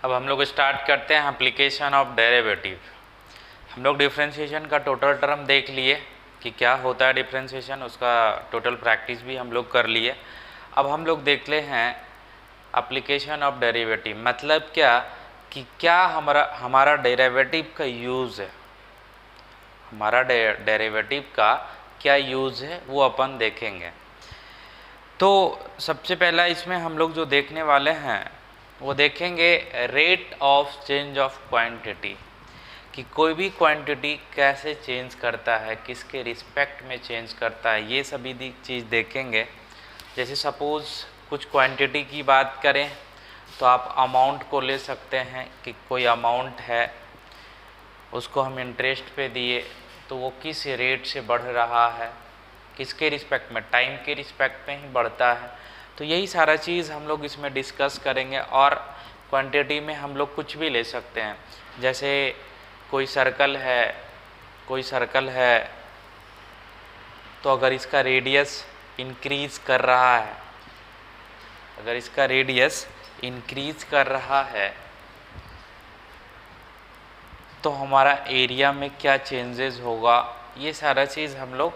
अब हम लोग स्टार्ट करते हैं एप्लीकेशन ऑफ डेरिवेटिव। हम लोग डिफरेंशिएशन का टोटल टर्म देख लिए कि क्या होता है डिफरेंशिएशन, उसका टोटल प्रैक्टिस भी हम लोग कर लिए। अब हम लोग देख ले हैं एप्लीकेशन ऑफ डेरिवेटिव, मतलब क्या कि क्या हमारा डेरिवेटिव का यूज़ है, हमारा डेरिवेटिव का क्या यूज़ है वो अपन देखेंगे। तो सबसे पहला इसमें हम लोग जो देखने वाले हैं वो देखेंगे rate of change of quantity, कि कोई भी क्वांटिटी कैसे चेंज करता है, किसके रिस्पेक्ट में चेंज करता है, ये सभी चीज़ देखेंगे। जैसे सपोज़ कुछ क्वांटिटी की बात करें तो आप अमाउंट को ले सकते हैं कि कोई अमाउंट है, उसको हम इंटरेस्ट पे दिए तो वो किस रेट से बढ़ रहा है, किसके रिस्पेक्ट में, टाइम के रिस्पेक्ट में ही बढ़ता है। तो यही सारा चीज़ हम लोग इसमें डिस्कस करेंगे। और क्वांटिटी में हम लोग कुछ भी ले सकते हैं, जैसे कोई सर्कल है तो अगर इसका रेडियस इंक्रीज़ कर रहा है, अगर इसका रेडियस इंक्रीज़ कर रहा है तो हमारा एरिया में क्या चेंजेस होगा, ये सारा चीज़ हम लोग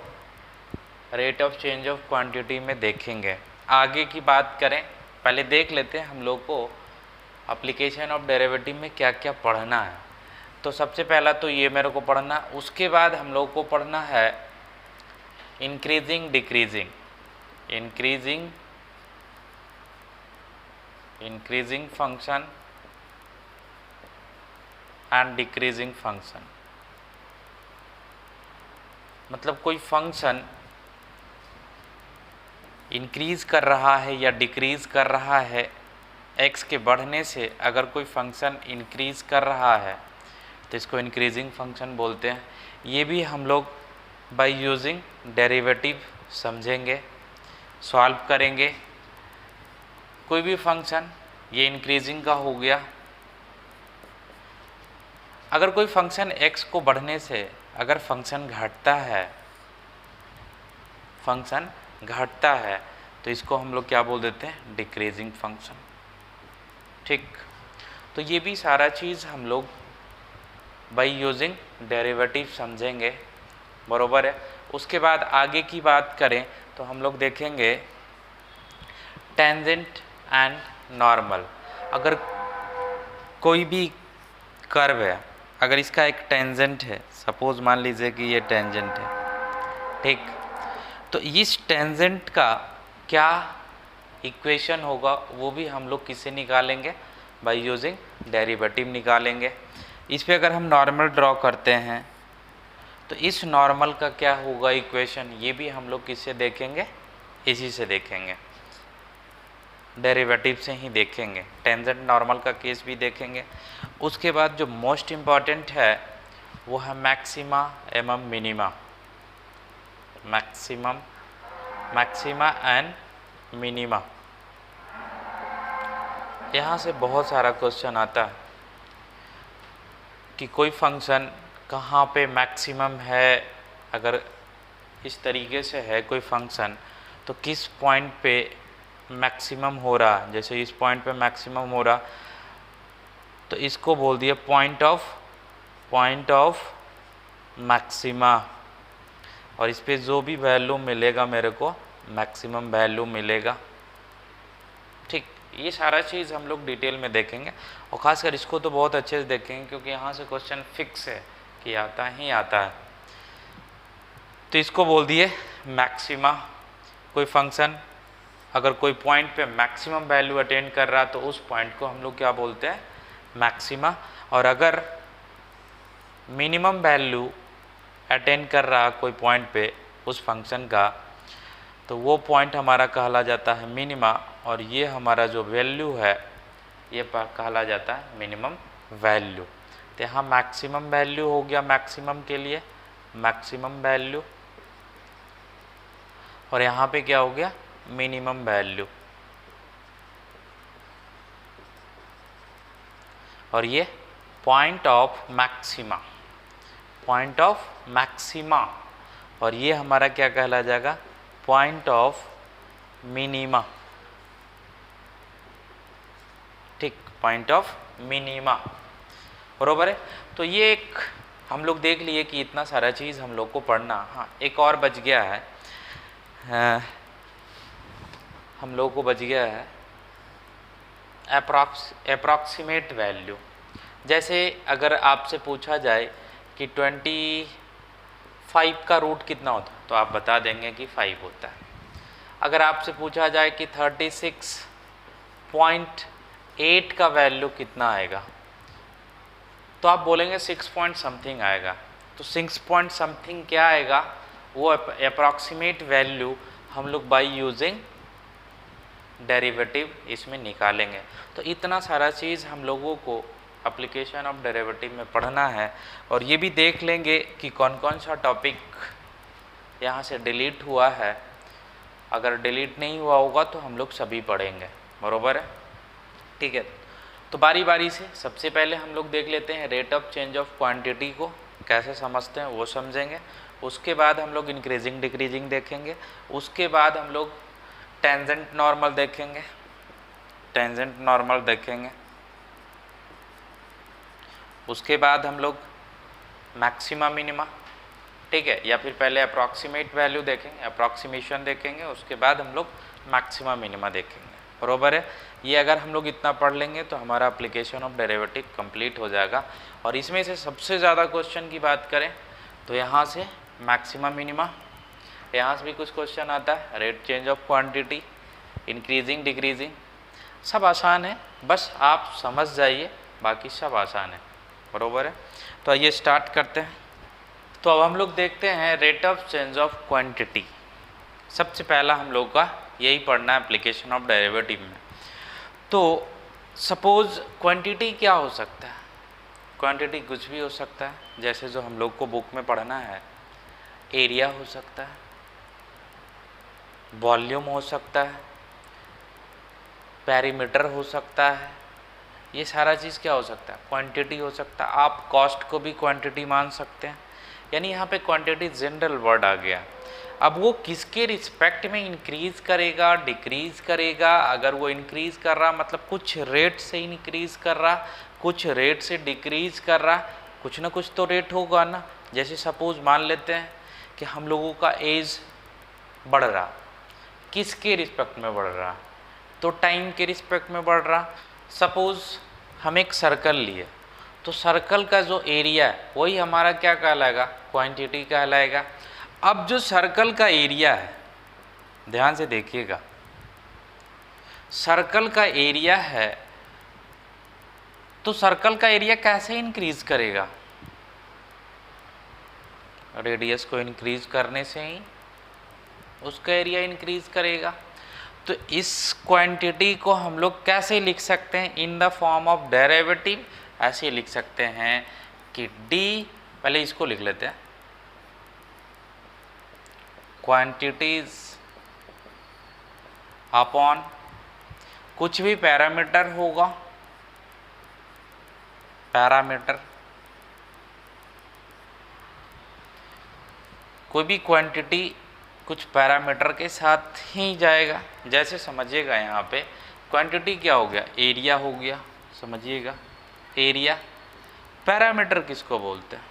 rate of change of quantity में देखेंगे। आगे की बात करें, पहले देख लेते हैं हम लोग को एप्लीकेशन ऑफ डेरिवेटिव में क्या क्या पढ़ना है। तो सबसे पहला तो ये मेरे को पढ़ना, उसके बाद हम लोग को पढ़ना है increasing decreasing, increasing function and decreasing function. मतलब कोई फंक्शन इंक्रीज़ कर रहा है या डिक्रीज़ कर रहा है, x के बढ़ने से अगर कोई फंक्शन इंक्रीज़ कर रहा है तो इसको इंक्रीजिंग फंक्शन बोलते हैं। ये भी हम लोग बाय यूजिंग डेरिवेटिव समझेंगे, सॉल्व करेंगे। कोई भी फंक्शन, ये इंक्रीजिंग का हो गया, अगर कोई फंक्शन x को बढ़ने से अगर फंक्शन घटता है तो इसको हम लोग क्या बोल देते हैं, डिक्रीजिंग फंक्शन। ठीक, तो ये भी सारा चीज़ हम लोग बाय यूजिंग डेरिवेटिव समझेंगे, बरोबर है। उसके बाद आगे की बात करें तो हम लोग देखेंगे टेंजेंट एंड नॉर्मल। अगर कोई भी कर्व है, अगर इसका एक टेंजेंट है, सपोज मान लीजिए कि ये टेंजेंट है, ठीक, तो इस टेंजेंट का क्या इक्वेशन होगा वो भी हम लोग किससे निकालेंगे, बाय यूजिंग डेरिवेटिव निकालेंगे। इस पे अगर हम नॉर्मल ड्रॉ करते हैं तो इस नॉर्मल का क्या होगा इक्वेशन, ये भी हम लोग किससे देखेंगे, इसी से देखेंगे, डेरिवेटिव से ही देखेंगे। टेंजेंट नॉर्मल का केस भी देखेंगे। उसके बाद जो मोस्ट इम्पॉर्टेंट है वो है मैक्सिमा एवं मिनिमा, मैक्सिमा एंड मिनिमा। यहाँ से बहुत सारा क्वेश्चन आता है कि कोई फंक्शन कहाँ पे मैक्सिमम है, अगर इस तरीके से है कोई फंक्शन तो किस पॉइंट पे मैक्सिमम हो रहा, जैसे इस पॉइंट पे मैक्सिमम हो रहा तो इसको बोल दिया पॉइंट ऑफ मैक्सिमा, और इस पे जो भी वैल्यू मिलेगा मेरे को मैक्सिमम वैल्यू मिलेगा। ठीक, ये सारा चीज़ हम लोग डिटेल में देखेंगे और ख़ासकर इसको तो बहुत अच्छे से देखेंगे क्योंकि यहाँ से क्वेश्चन फिक्स है कि आता ही आता है। तो इसको बोल दिए मैक्सिमा। कोई फंक्शन अगर कोई पॉइंट पे मैक्सिमम वैल्यू अटेंड कर रहा तो उस पॉइंट को हम लोग क्या बोलते हैं, मैक्सिमा। और अगर मिनिमम वैल्यू अटेंड कर रहा कोई पॉइंट पे उस फंक्शन का तो वो पॉइंट हमारा कहला जाता है मिनिमा, और ये हमारा जो वैल्यू है ये कहला जाता है मिनिमम वैल्यू। तो यहाँ मैक्सिमम वैल्यू हो गया मैक्सिमम के लिए मैक्सिमम वैल्यू, और यहाँ पे क्या हो गया, मिनिमम वैल्यू। और ये पॉइंट ऑफ मैक्सिमा, और ये हमारा क्या कहला जाएगा, पॉइंट ऑफ मिनिमा। ठीक, पॉइंट ऑफ मिनिमा, बरोबर है। तो ये एक हम लोग देख लिए कि इतना सारा चीज़ हम लोग को पढ़ना। हाँ, एक और बच गया है, हम लोग को बच गया है अप्रॉक्सीमेट वैल्यू। जैसे अगर आपसे पूछा जाए कि 25 का रूट कितना होता है तो आप बता देंगे कि 5 होता है। अगर आपसे पूछा जाए कि 36.8 का वैल्यू कितना आएगा तो आप बोलेंगे 6 पॉइंट समथिंग आएगा। तो 6 पॉइंट समथिंग क्या आएगा, वो अप्रॉक्सीमेट वैल्यू हम लोग बाय यूजिंग डेरिवेटिव इसमें निकालेंगे। तो इतना सारा चीज़ हम लोगों को एप्लीकेशन ऑफ डेरिवेटिव में पढ़ना है। और ये भी देख लेंगे कि कौन कौन सा टॉपिक यहाँ से डिलीट हुआ है। अगर डिलीट नहीं हुआ होगा तो हम लोग सभी पढ़ेंगे, बरोबर है, ठीक है। तो बारी बारी से सबसे पहले हम लोग देख लेते हैं rate of change of quantity को कैसे समझते हैं वो समझेंगे। उसके बाद हम लोग इंक्रीजिंग डिक्रीजिंग देखेंगे। उसके बाद हम लोग टेंजेंट नॉर्मल देखेंगे, उसके बाद हम लोग मैक्सिमा मिनिमा, ठीक है, या फिर पहले अप्रॉक्सीमेट वैल्यू देखेंगे, अप्रॉक्सीमेशन देखेंगे, उसके बाद हम लोग मैक्सिमा मिनिमा देखेंगे, बरोबर है। ये अगर हम लोग इतना पढ़ लेंगे तो हमारा एप्लीकेशन ऑफ डेरिवेटिव कंप्लीट हो जाएगा। और इसमें से सबसे ज़्यादा क्वेश्चन की बात करें तो यहाँ से मैक्सिमा मिनिमा, यहाँ से भी कुछ क्वेश्चन आता है, rate change of quantity, increasing decreasing, सब आसान है, बस आप समझ जाइए, बाकी सब आसान है, बरोबर है। तो आइए स्टार्ट करते हैं। तो अब हम लोग देखते हैं rate of change of quantity. सबसे पहला हम लोग का यही पढ़ना है एप्लीकेशन ऑफ डेरिवेटिव में। तो सपोज क्वांटिटी क्या हो सकता है, क्वांटिटी कुछ भी हो सकता है, जैसे जो हम लोग को बुक में पढ़ना है, एरिया हो सकता है, वॉल्यूम हो सकता है, पेरीमीटर हो सकता है, ये सारा चीज़ क्या हो सकता है, क्वांटिटी हो सकता है। आप कॉस्ट को भी क्वांटिटी मान सकते हैं, यानी यहाँ पे क्वांटिटी जनरल वर्ड आ गया। अब वो किसके रिस्पेक्ट में इंक्रीज़ करेगा डिक्रीज़ करेगा, अगर वो इंक्रीज़ कर रहा मतलब कुछ रेट से इंक्रीज़ कर रहा, कुछ रेट से डिक्रीज़ कर रहा, कुछ ना कुछ तो रेट होगा ना। जैसे सपोज़ मान लेते हैं कि हम लोगों का एज बढ़ रहा, किसके रिस्पेक्ट में बढ़ रहा, तो टाइम के रिस्पेक्ट में बढ़ रहा। सपोज़ हम एक सर्कल लिए तो सर्कल का जो एरिया है वही हमारा क्या कहलाएगा, क्वांटिटी कहलाएगा। अब जो सर्कल का एरिया है, ध्यान से देखिएगा, सर्कल का एरिया है तो सर्कल का एरिया कैसे इंक्रीज करेगा, रेडियस को इंक्रीज करने से ही उसका एरिया इंक्रीज करेगा। तो इस क्वांटिटी को हम लोग कैसे लिख सकते हैं, in the form of derivative. ऐसे लिख सकते हैं कि d, पहले इसको लिख लेते हैं, क्वांटिटीज अपॉन कुछ भी पैरामीटर होगा, पैरामीटर, कोई भी क्वांटिटी कुछ पैरामीटर के साथ ही जाएगा। जैसे समझिएगा यहाँ पे क्वांटिटी क्या हो गया, एरिया हो गया, समझिएगा एरिया। पैरामीटर किसको बोलते हैं,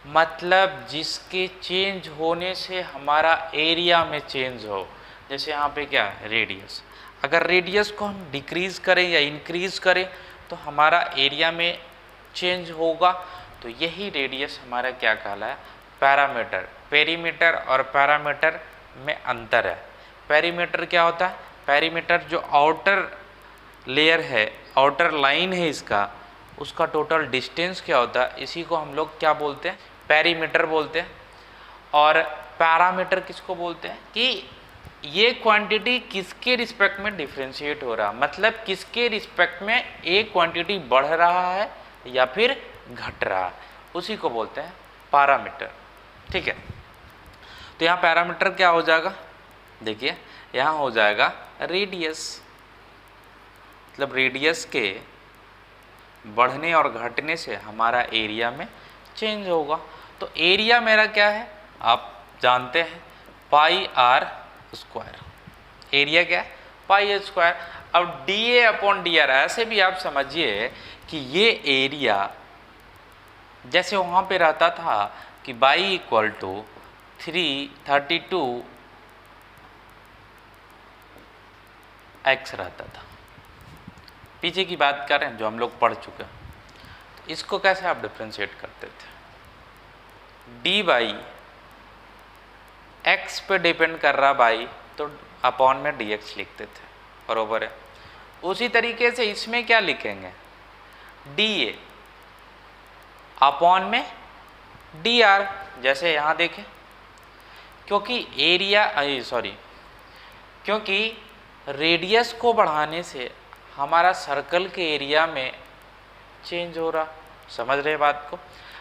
मतलब जिसके चेंज होने से हमारा एरिया में चेंज हो। जैसे यहाँ पे क्या है, रेडियस, अगर रेडियस को हम डिक्रीज़ करें या इंक्रीज़ करें तो हमारा एरिया में चेंज होगा। तो यही रेडियस हमारा क्या कहलाया, पैरामीटर। पेरीमीटर और पैरामीटर में अंतर है। पेरीमीटर क्या होता है, पेरीमीटर जो आउटर लेयर है, आउटर लाइन है इसका, उसका टोटल डिस्टेंस क्या होता है, इसी को हम लोग क्या बोलते हैं, पेरीमीटर बोलते हैं। और पैरामीटर किसको बोलते हैं कि ये क्वांटिटी किसके रिस्पेक्ट में डिफ्रेंशिएट हो रहा, मतलब किसके रिस्पेक्ट में एक क्वांटिटी बढ़ रहा है या फिर घट रहा है, उसी को बोलते हैं पैरामीटर, ठीक है। तो यहाँ पैरामीटर क्या हो जाएगा, देखिए यहाँ हो जाएगा रेडियस, मतलब रेडियस के बढ़ने और घटने से हमारा एरिया में चेंज होगा। तो एरिया मेरा क्या है, आप जानते हैं, पाई आर स्क्वायर। एरिया क्या है, पाई स्क्वायर। अब dA अपॉन dr, ऐसे भी आप समझिए कि ये एरिया जैसे वहाँ पे रहता था कि y इक्वल टू 332 x रहता था, पीछे की बात करें जो हम लोग पढ़ चुके हैं। तो इसको कैसे आप डिफ्रेंशिएट करते थे, dy x पे डिपेंड कर रहा बाई तो अपॉन में dx लिखते थे, बरोबर है। उसी तरीके से इसमें क्या लिखेंगे, dA अपॉन में dr, जैसे यहाँ देखें, क्योंकि एरिया क्योंकि रेडियस को बढ़ाने से हमारा सर्कल के एरिया में चेंज हो रहा, समझ रहे बात को।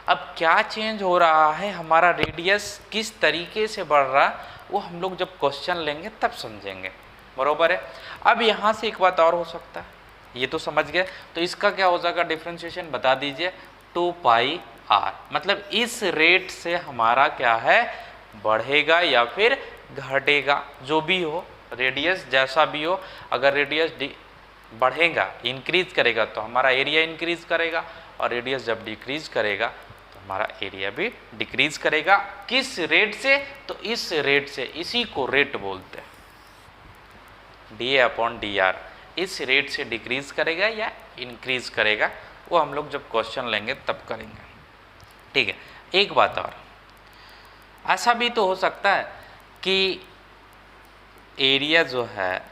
अब क्या चेंज हो रहा है, हमारा रेडियस किस तरीके से बढ़ रहा, वो हम लोग जब क्वेश्चन लेंगे तब समझेंगे, बरोबर है। अब यहाँ से एक बात और हो सकता है, ये तो समझ गए, तो इसका क्या हो जाएगा डिफ्रेंशिएशन बता दीजिए, 2πr, मतलब इस रेट से हमारा क्या है, बढ़ेगा या फिर घटेगा, जो भी हो, रेडियस जैसा भी हो, अगर रेडियस बढ़ेगा, इंक्रीज करेगा तो हमारा एरिया इंक्रीज करेगा, और रेडियस जब डिक्रीज करेगा तो हमारा एरिया भी डिक्रीज करेगा। किस रेट से, तो इस रेट से, इसी को रेट बोलते हैं, dA अपॉन dr, इस रेट से डिक्रीज करेगा या इंक्रीज करेगा, वो हम लोग जब क्वेश्चन लेंगे तब करेंगे, ठीक है। एक बात और, ऐसा भी तो हो सकता है कि एरिया जो है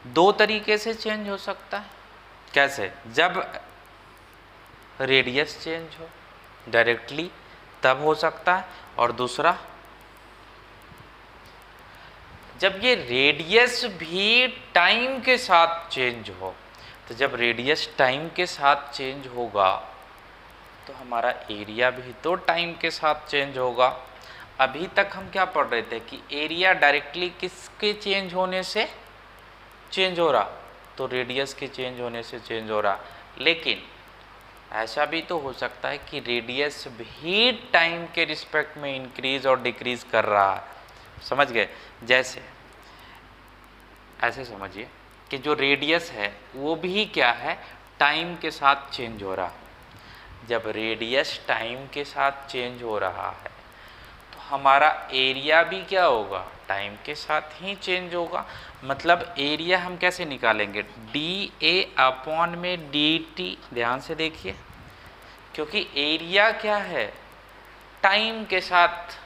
दो तरीके से चेंज हो सकता है। कैसे, जब रेडियस चेंज हो डायरेक्टली तब हो सकता है, और दूसरा जब ये रेडियस भी टाइम के साथ चेंज हो। तो जब रेडियस टाइम के साथ चेंज होगा तो हमारा एरिया भी तो टाइम के साथ चेंज होगा। अभी तक हम क्या पढ़ रहे थे कि एरिया डायरेक्टली किसके चेंज होने से चेंज हो रहा, तो रेडियस के चेंज होने से चेंज हो रहा, लेकिन ऐसा भी तो हो सकता है कि रेडियस भी टाइम के रिस्पेक्ट में इंक्रीज और डिक्रीज कर रहा है, समझ गए। जैसे ऐसे समझिए कि जो रेडियस है वो भी क्या है, टाइम के साथ चेंज हो रहा। जब रेडियस टाइम के साथ चेंज हो रहा है तो हमारा एरिया भी क्या होगा, टाइम के साथ ही चेंज होगा। मतलब एरिया हम कैसे निकालेंगे, dA अपॉन में dt, ध्यान से देखिए, क्योंकि एरिया क्या है, टाइम के साथ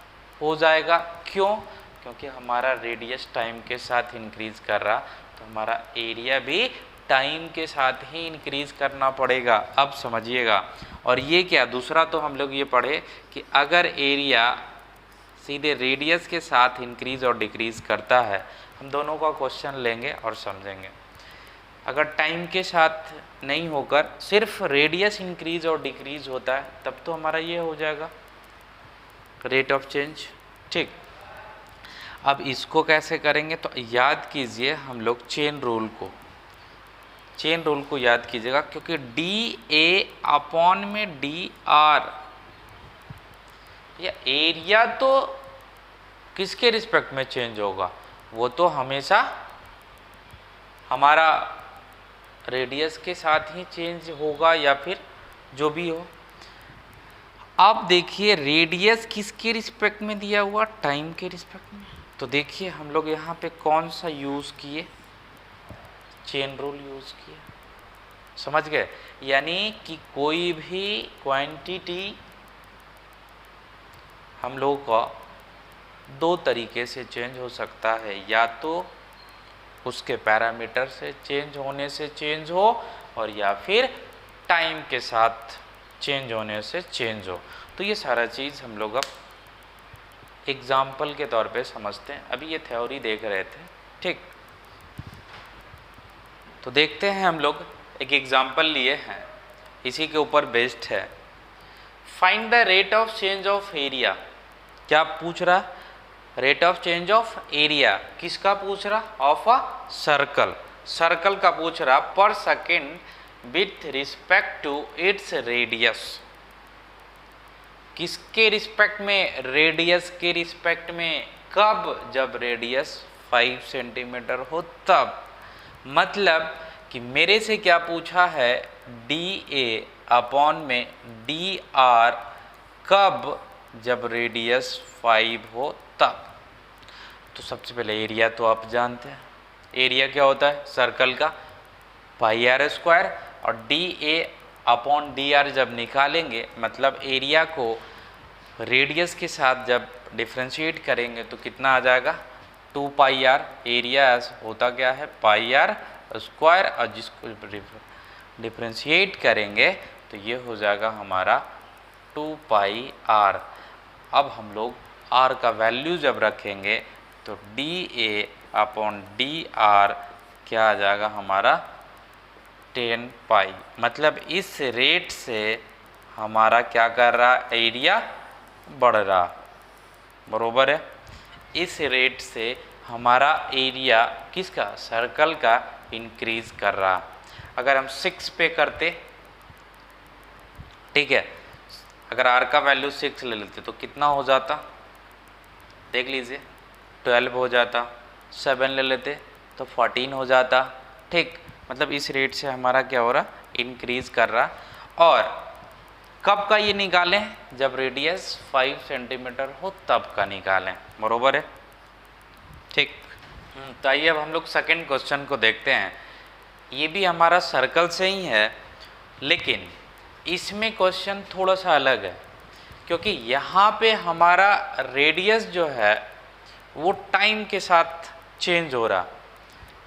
हो जाएगा। क्यों, क्योंकि हमारा रेडियस टाइम के साथ इंक्रीज कर रहा, तो हमारा एरिया भी टाइम के साथ ही इंक्रीज करना पड़ेगा। अब समझिएगा। और ये क्या, दूसरा तो हम लोग ये पढ़े कि अगर एरिया सीधे रेडियस के साथ इंक्रीज और डिक्रीज करता है, हम दोनों का क्वेश्चन लेंगे और समझेंगे। अगर टाइम के साथ नहीं होकर सिर्फ रेडियस इंक्रीज और डिक्रीज होता है तब तो हमारा ये हो जाएगा रेट ऑफ चेंज, ठीक। अब इसको कैसे करेंगे, तो याद कीजिए हम लोग चेन रूल को याद कीजिएगा, क्योंकि dA अपॉन में dr, या एरिया तो किसके रिस्पेक्ट में चेंज होगा, वो तो हमेशा हमारा रेडियस के साथ ही चेंज होगा या फिर जो भी हो। अब देखिए रेडियस किसके रिस्पेक्ट में दिया हुआ, टाइम के रिस्पेक्ट में। तो देखिए हम लोग यहाँ पे कौन सा यूज़ किए, चेन रूल यूज़ किए, समझ गए। यानी कि कोई भी क्वांटिटी हम लोगों का दो तरीके से चेंज हो सकता है, या तो उसके पैरामीटर से चेंज होने से चेंज हो, और या फिर टाइम के साथ चेंज होने से चेंज हो। तो ये सारा चीज़ हम लोग अब एग्जाम्पल के तौर पे समझते हैं। अभी ये थ्योरी देख रहे थे, ठीक। तो देखते हैं, हम लोग एक एग्जाम्पल लिए हैं, इसी के ऊपर बेस्ड है। Find the rate of change of area. क्या पूछ रहा, rate of change of area किसका पूछ रहा, ऑफ अ सर्कल, सर्कल का पूछ रहा, पर second with respect to its radius. किसके रिस्पेक्ट में, रेडियस के रिस्पेक्ट में। कब, जब रेडियस 5 सेंटीमीटर हो तब। मतलब कि मेरे से क्या पूछा है, डी ए अपॉन में डी आर कब, जब रेडियस 5 हो तब। तो सबसे पहले एरिया तो आप जानते हैं, एरिया क्या होता है सर्कल का, पाई आर स्क्वायर। और D A upon D are जब निकालेंगे, मतलब एरिया को रेडियस के साथ जब डिफ्रेंशिएट करेंगे तो कितना आ जाएगा, 2 पाई आर। एरिया होता क्या है, पाई आर स्क्वायर, और जिसको डिफ्रेंशिएट करेंगे तो ये हो जाएगा हमारा 2 पाई आर। अब हम लोग आर का वैल्यू जब रखेंगे तो D A upon D are क्या आ जाएगा हमारा 10 पाई। मतलब इस रेट से हमारा क्या कर रहा, एरिया बढ़ रहा, बरोबर है। इस रेट से हमारा एरिया किसका, सर्कल का इंक्रीज कर रहा। अगर हम 6 पे करते, ठीक है, अगर आर का वैल्यू 6 ले लेते तो कितना हो जाता, देख लीजिए 12 हो जाता। 7 ले लेते तो 14 हो जाता। ठीक, मतलब इस रेट से हमारा क्या हो रहा, इंक्रीज कर रहा। और कब का ये निकालें, जब रेडियस 5 सेंटीमीटर हो तब का निकालें, बरोबर है। ठीक, तो आइए अब हम लोग सेकंड क्वेश्चन को देखते हैं। ये भी हमारा सर्कल से ही है, लेकिन इसमें क्वेश्चन थोड़ा सा अलग है, क्योंकि यहाँ पे हमारा रेडियस जो है वो टाइम के साथ चेंज हो रहा।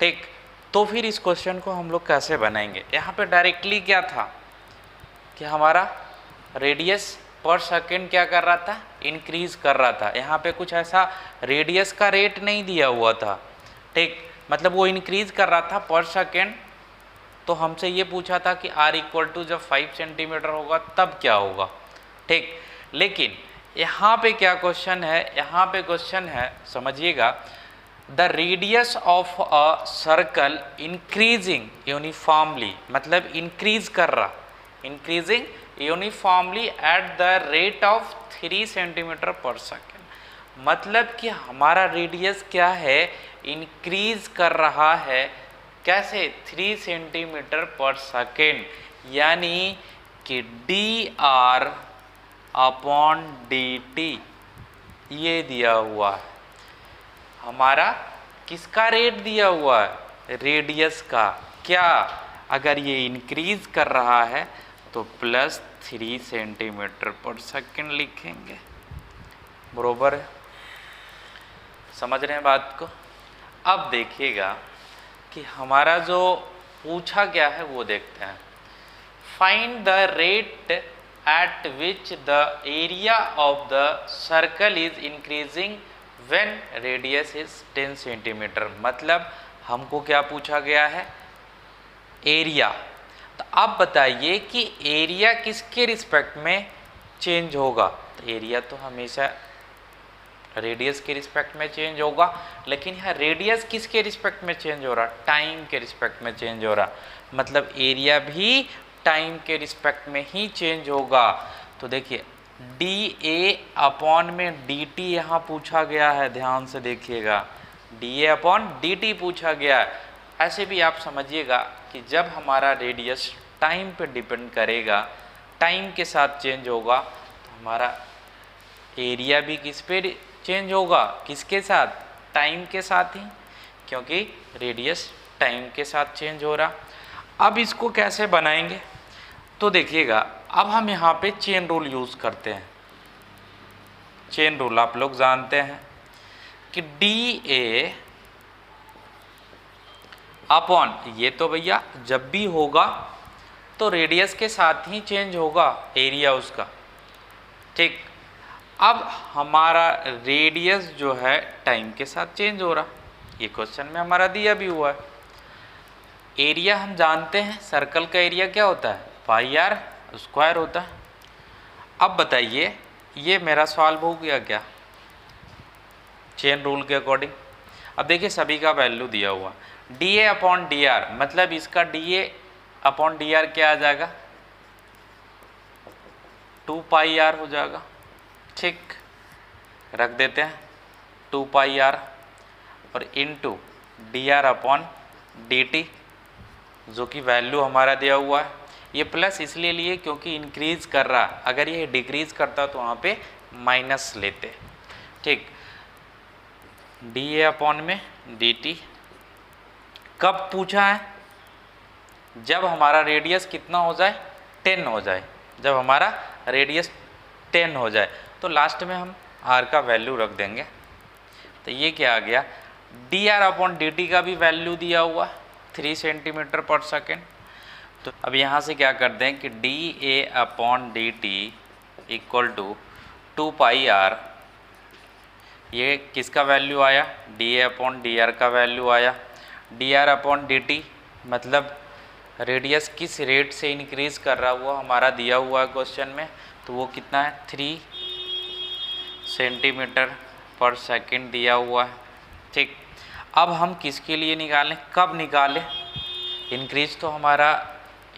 ठीक, तो फिर इस क्वेश्चन को हम लोग कैसे बनाएंगे। यहाँ पे डायरेक्टली क्या था कि हमारा रेडियस पर सेकेंड क्या कर रहा था, इंक्रीज कर रहा था। यहाँ पे कुछ ऐसा रेडियस का रेट नहीं दिया हुआ था। ठीक, मतलब वो इंक्रीज कर रहा था पर सेकेंड। तो हमसे ये पूछा था कि r इक्वल टू जब 5 सेंटीमीटर होगा तब क्या होगा। ठीक, लेकिन यहाँ पे क्या क्वेश्चन है, यहाँ पे क्वेश्चन है, समझिएगा, the radius of a circle increasing uniformly, मतलब इंक्रीज कर रहा, increasing uniformly at the rate of 3 centimetre पर सेकेंड। मतलब कि हमारा रेडियस क्या है, इंक्रीज कर रहा है, कैसे, 3 सेंटीमीटर पर सेकेंड। यानी कि D R upon D T ये दिया हुआ है हमारा, किसका रेट दिया हुआ है, रेडियस का। क्या, अगर ये इंक्रीज कर रहा है तो प्लस 3 सेंटीमीटर पर सेकेंड लिखेंगे, बरोबर है। समझ रहे हैं बात को। अब देखिएगा कि हमारा जो पूछा गया है वो देखते हैं। Find the rate at which the area of the circle is increasing when radius is 10 centimetre. मतलब हमको क्या पूछा गया है, एरिया। तो आप बताइए कि एरिया किसके रिस्पेक्ट में चेंज होगा। तो एरिया तो हमेशा रेडियस के रिस्पेक्ट में चेंज होगा, लेकिन यहाँ रेडियस किसके रिस्पेक्ट में चेंज हो रहा, टाइम के रिस्पेक्ट में चेंज हो रहा। मतलब एरिया भी टाइम के रिस्पेक्ट में ही चेंज होगा। तो देखिए डी ए अपॉन में डी टी यहाँ पूछा गया है, ध्यान से देखिएगा, D A upon D T पूछा गया है। ऐसे भी आप समझिएगा कि जब हमारा रेडियस टाइम पे डिपेंड करेगा, टाइम के साथ चेंज होगा, तो हमारा एरिया भी किस पे चेंज होगा, किसके साथ, टाइम के साथ ही, क्योंकि रेडियस टाइम के साथ चेंज हो रहा। अब इसको कैसे बनाएंगे, तो देखिएगा, अब हम यहाँ पे चेन रूल यूज़ करते हैं। चेन रूल आप लोग जानते हैं कि डी ए अपॉन, ये तो भैया जब भी होगा तो रेडियस के साथ ही चेंज होगा एरिया उसका। ठीक, अब हमारा रेडियस जो है टाइम के साथ चेंज हो रहा, ये क्वेश्चन में हमारा दिया भी हुआ है। एरिया हम जानते हैं, सर्कल का एरिया क्या होता है, पाई आर स्क्वायर होता है। अब बताइए ये मेरा सॉल्व हो गया क्या चेन रूल के अकॉर्डिंग। अब देखिए सभी का वैल्यू दिया हुआ, D A upon D are, मतलब इसका D A upon D are क्या आ जाएगा, 2 पाई आर हो जाएगा। ठीक, रख देते हैं 2 पाई आर। और into D R upon D T, जो कि वैल्यू हमारा दिया हुआ है। ये प्लस इसलिए लिए क्योंकि इंक्रीज कर रहा, अगर ये डिक्रीज करता तो वहाँ पे माइनस लेते। ठीक, डी ए अपॉन में डी टी कब पूछा है? जब हमारा रेडियस कितना हो जाए, 10 हो जाए। जब हमारा रेडियस 10 हो जाए तो लास्ट में हम आर का वैल्यू रख देंगे। तो ये क्या आ गया, D R upon D T का भी वैल्यू दिया हुआ 3 सेंटीमीटर पर सेकेंड। तो अब यहाँ से क्या कर दें कि D A upon D T equal to 2 pi R, ये किसका वैल्यू आया, D A upon D R का वैल्यू आया। D R upon D T मतलब रेडियस किस रेट से इंक्रीज कर रहा हुआ हमारा दिया हुआ है क्वेश्चन में, तो वो कितना है 3 सेंटीमीटर पर सेकेंड दिया हुआ है। ठीक, अब हम किसके लिए निकालें, कब निकालें? इंक्रीज तो हमारा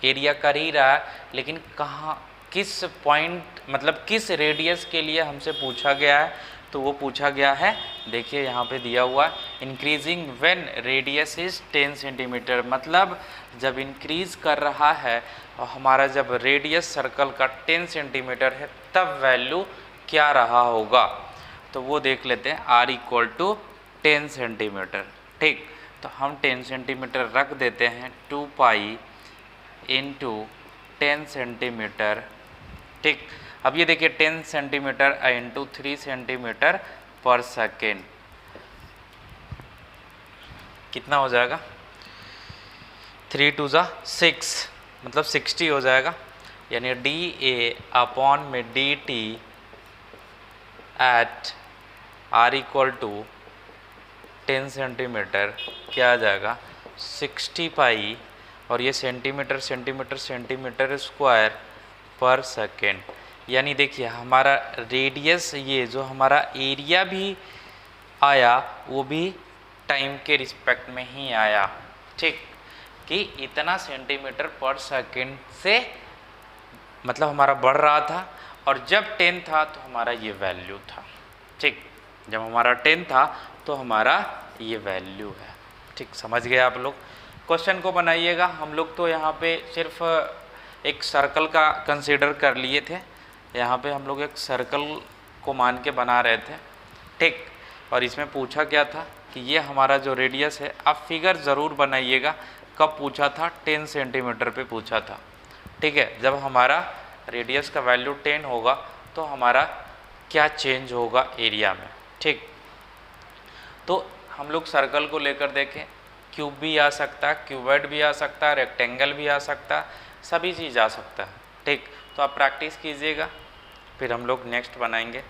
एरिया कर ही रहा है, लेकिन कहाँ, किस पॉइंट, मतलब किस रेडियस के लिए हमसे पूछा गया है, तो वो पूछा गया है, देखिए यहाँ पे दिया हुआ increasing when radius is 10 centimetre, मतलब जब इंक्रीज कर रहा है और हमारा जब रेडियस सर्कल का 10 सेंटीमीटर है तब वैल्यू क्या रहा होगा, तो वो देख लेते हैं। R equal to 10 centimetre. ठीक, तो हम 10 सेंटीमीटर रख देते हैं, 2 पाई इंटू 10 सेंटीमीटर। ठीक, अब ये देखिए 10 सेंटीमीटर इंटू 3 सेंटीमीटर पर सेकेंड कितना हो जाएगा, 3 2 जा 6, मतलब 60 हो जाएगा। यानी डी ए अपॉन में D T at R equal to 10 centimetre क्या आ जाएगा, 60 पाई, और ये सेंटीमीटर सेंटीमीटर सेंटीमीटर स्क्वायर पर सेकेंड। यानी देखिए हमारा रेडियस, ये जो हमारा एरिया भी आया वो भी टाइम के रिस्पेक्ट में ही आया। ठीक, कि इतना सेंटीमीटर पर सेकेंड से मतलब हमारा बढ़ रहा था, और जब 10 था तो हमारा ये वैल्यू था। ठीक, जब हमारा 10 था तो हमारा ये वैल्यू है। ठीक, समझ गए आप लोग? क्वेश्चन को बनाइएगा। हम लोग तो यहाँ पे सिर्फ एक सर्कल का कंसीडर कर लिए थे, यहाँ पे हम लोग एक सर्कल को मान के बना रहे थे। ठीक, और इसमें पूछा क्या था कि ये हमारा जो रेडियस है, आप फिगर ज़रूर बनाइएगा, कब पूछा था, 10 सेंटीमीटर पे पूछा था। ठीक है, जब हमारा रेडियस का वैल्यू 10 होगा तो हमारा क्या चेंज होगा एरिया में। ठीक, तो हम लोग सर्कल को लेकर देखें, क्यूब भी आ सकता है, क्यूबॉइड भी आ सकता है, रेक्टेंगल भी आ सकता है, सभी चीज़ आ सकता है। ठीक, तो आप प्रैक्टिस कीजिएगा, फिर हम लोग नेक्स्ट बनाएंगे।